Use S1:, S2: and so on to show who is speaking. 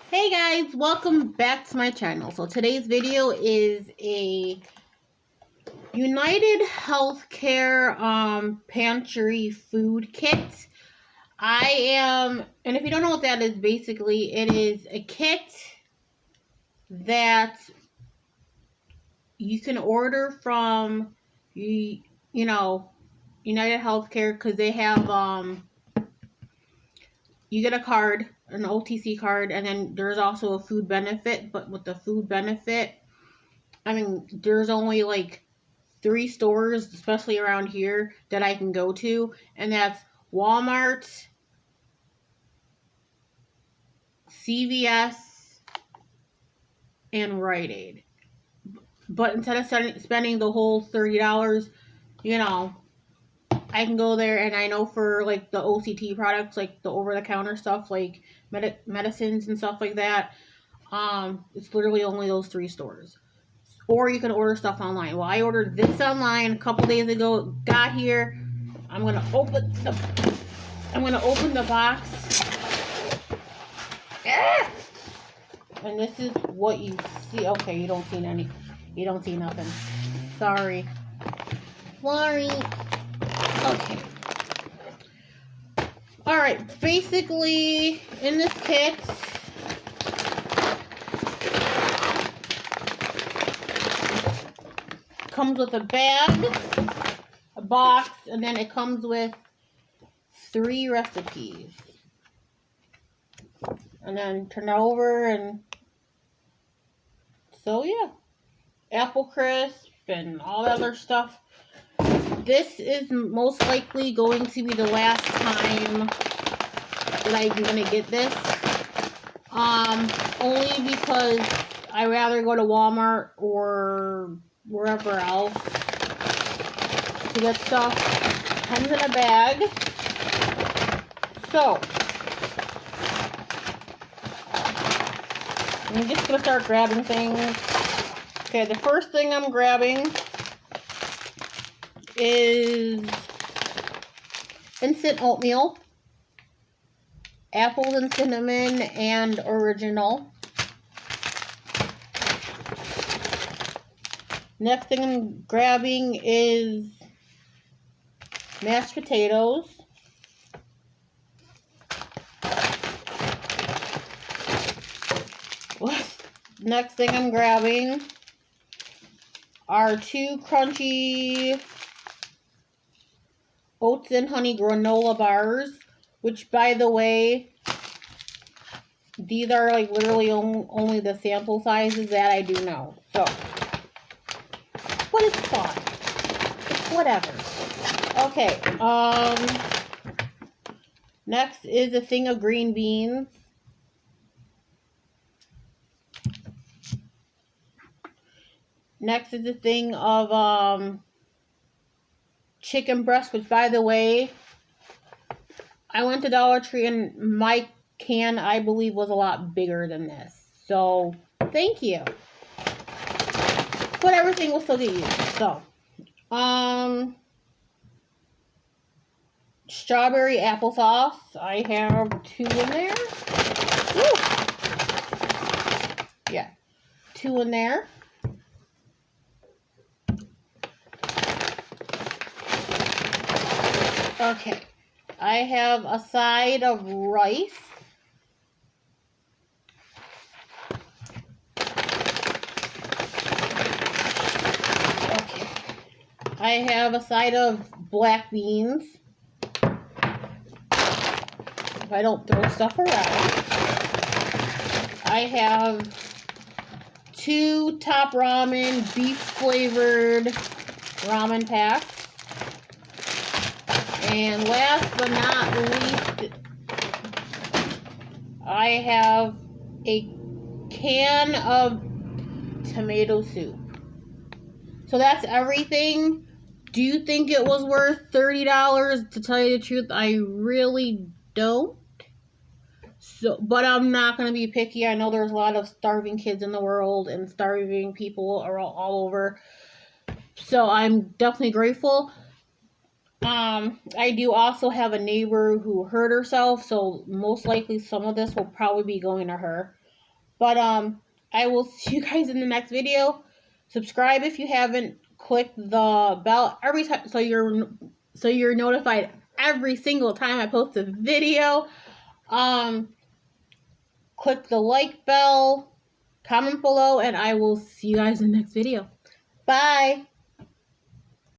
S1: Hey guys, welcome back to my channel. So today's video is a United Healthcare pantry food kit. And if you don't know what that is, basically it is a kit that you can order from United Healthcare, because they have you get a card, an OTC card, and then there's also a food benefit. But with the food benefit, there's only like 3 stores, especially around here, that I can go to, and that's Walmart, CVS, and Rite Aid. But instead of spending the whole $30, I can go there, and I know for like the OCT products, like the over-the-counter stuff, like medicines and stuff like that, it's literally only those 3 stores. Or you can order stuff online. Well, I ordered this online a couple days ago. Got here. I'm gonna open the box. And this is what you see. Okay, you don't see nothing. Sorry. Okay. Alright, basically in this kit, comes with a bag, a box, and then it comes with 3 recipes. And then turn it over, and so yeah, apple crisp and all that other stuff. This is most likely going to be the last time that I'm gonna get this. Only because I rather go to Walmart or wherever else to get stuff. Comes in a bag. So I'm just gonna start grabbing things. Okay, the first thing I'm grabbing is instant oatmeal, apples and cinnamon and original. Next thing I'm grabbing is mashed potatoes. Next thing I'm grabbing are 2 crunchy oats and honey granola bars, which, by the way, these are like literally only the sample sizes that I do know. So, but it's fun. It's whatever. Okay, next is a thing of green beans. Next is a thing of chicken breast, which, by the way, I went to Dollar Tree and my can, I believe, was a lot bigger than this. So, thank you. But everything will still get used. So, strawberry applesauce. I have 2 in there. Woo! Yeah, 2 in there. Okay, I have a side of rice. Okay, I have a side of black beans. If I don't throw stuff around. I have 2 Top Ramen beef flavored ramen packs. And last but not least, I have a can of tomato soup. So that's everything. Do you think it was worth $30? To tell you the truth, I really don't. So, but I'm not going to be picky. I know there's a lot of starving kids in the world, and starving people are all over. So I'm definitely grateful. I do also have a neighbor who hurt herself, so most likely some of this will probably be going to her. But I will see you guys in the next video. Subscribe if you haven't. Click the bell every time so you're notified every single time I post a video. Click the like bell, comment below, and I will see you guys in the next video. Bye.